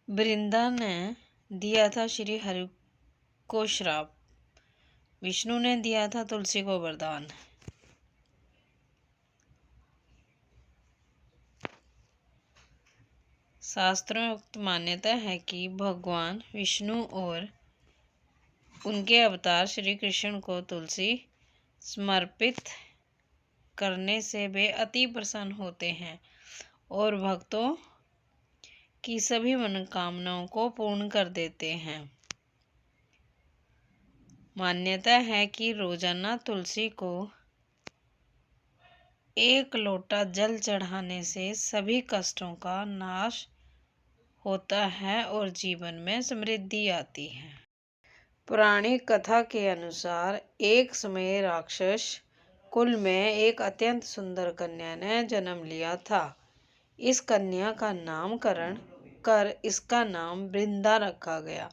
वृंदा ने दिया था श्री हरि को श्राप, विष्णु ने दिया था तुलसी को वरदान। शास्त्रों में उक्त मान्यता है कि भगवान विष्णु और उनके अवतार श्री कृष्ण को तुलसी समर्पित करने से वे अति प्रसन्न होते हैं और भक्तों की सभी मनोकामनाओं को पूर्ण कर देते हैं। मान्यता है कि रोजाना तुलसी को 1 लोटा जल चढ़ाने से सभी कष्टों का नाश होता है और जीवन में समृद्धि आती है। पौराणिक कथा के अनुसार एक समय राक्षस कुल में एक अत्यंत सुंदर कन्या ने जन्म लिया था। इस कन्या का नामकरण कर इसका नाम वृंदा रखा गया।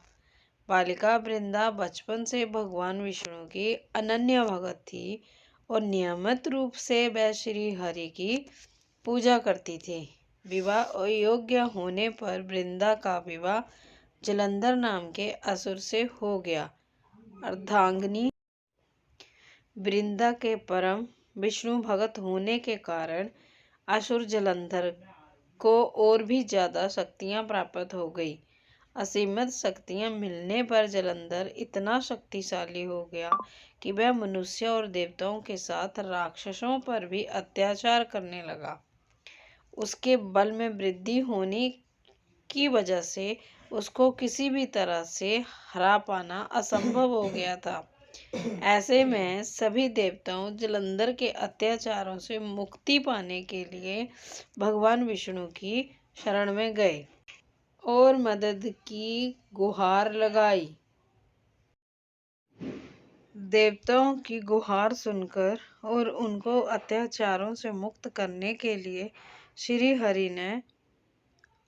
बालिका वृंदा बचपन से भगवान विष्णु की अनन्य भगत थी और नियमित रूप से वह श्री हरि की पूजा करती थी। विवाह योग्य होने पर वृंदा का विवाह जलंधर नाम के असुर से हो गया। अर्धांगिनी वृंदा के परम विष्णु भगत होने के कारण असुर जलंधर को और भी ज्यादा शक्तियां प्राप्त हो गई। असीमित शक्तियां मिलने पर जलंधर इतना शक्तिशाली हो गया कि वह मनुष्य और देवताओं के साथ राक्षसों पर भी अत्याचार करने लगा। उसके बल में वृद्धि होने की वजह से उसको किसी भी तरह से हरा पाना असंभव हो गया था। ऐसे में सभी देवताओं जलंधर के अत्याचारों से मुक्ति पाने के लिए भगवान विष्णु की शरण में गए और मदद की गुहार लगाई। देवताओं की गुहार सुनकर और उनको अत्याचारों से मुक्त करने के लिए श्री हरि ने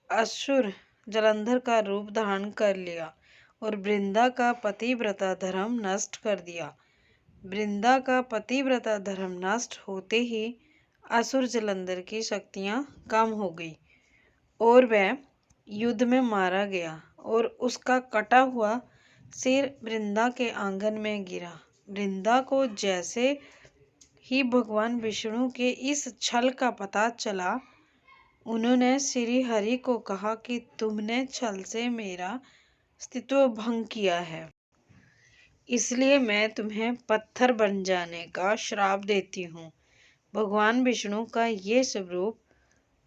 असुर जलंधर का रूप धारण कर लिया और वृंदा का पतिव्रता धर्म नष्ट कर दिया। वृंदा का पतिव्रता धर्म नष्ट होते ही असुर जलंधर की शक्तियां कम हो गई और वह युद्ध में मारा गया और उसका कटा हुआ सिर वृंदा के आंगन में गिरा। वृंदा को जैसे ही भगवान विष्णु के इस छल का पता चला, उन्होंने श्री हरि को कहा कि तुमने छल से मेरा अस्तित्व भंग किया है, इसलिए मैं तुम्हें पत्थर बन जाने का श्राप देती हूँ। भगवान विष्णु का ये स्वरूप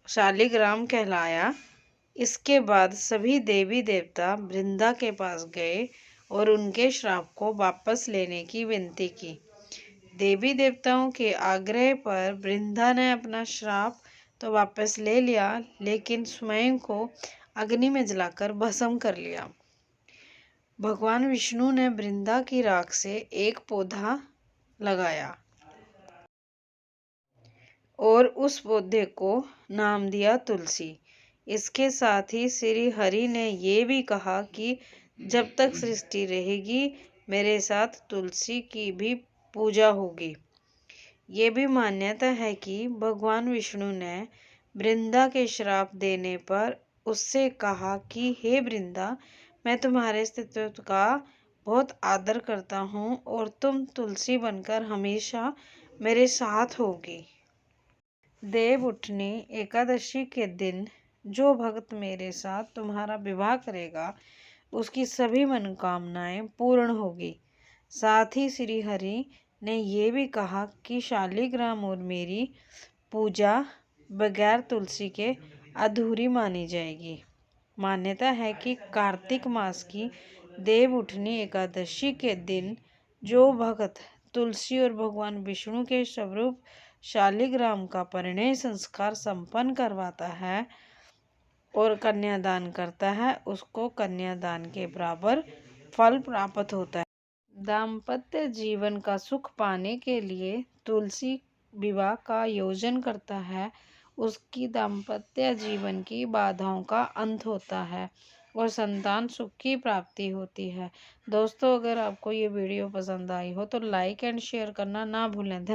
शालिग्राम कहलाया। इसके बाद सभी देवी देवता वृंदा के पास गए और उनके श्राप को वापस लेने की विनती की। देवी देवताओं के आग्रह पर वृंदा ने अपना श्राप तो वापस ले लिया, लेकिन स्वयं को अग्नि में जलाकर भस्म कर लिया। भगवान विष्णु ने वृंदा की राख से एक पौधा लगाया और उस पौधे को नाम दिया तुलसी। इसके साथ ही श्री हरि ने ये भी कहा कि जब तक सृष्टि रहेगी मेरे साथ तुलसी की भी पूजा होगी। ये भी मान्यता है कि भगवान विष्णु ने वृंदा के श्राप देने पर उससे कहा कि हे वृंदा, मैं तुम्हारे अस्तित्व का बहुत आदर करता हूँ और तुम तुलसी बनकर हमेशा मेरे साथ होगी। देवउठनी एकादशी के दिन जो भक्त मेरे साथ तुम्हारा विवाह करेगा उसकी सभी मनोकामनाएं पूर्ण होगी। साथ ही श्री हरि ने यह भी कहा कि शालिग्राम और मेरी पूजा बगैर तुलसी के अधूरी मानी जाएगी। मान्यता है कि कार्तिक मास की देवउठनी एकादशी के दिन जो भक्त तुलसी और भगवान विष्णु के स्वरूप शालिग्राम का परिणय संस्कार संपन्न करवाता है और कन्यादान करता है, उसको कन्यादान के बराबर फल प्राप्त होता है। दाम्पत्य जीवन का सुख पाने के लिए तुलसी विवाह का आयोजन करता है। उसकी दाम्पत्य जीवन की बाधाओं का अंत होता है और संतान सुख की प्राप्ति होती है। दोस्तों, अगर आपको ये वीडियो पसंद आई हो तो लाइक एंड शेयर करना ना भूलें।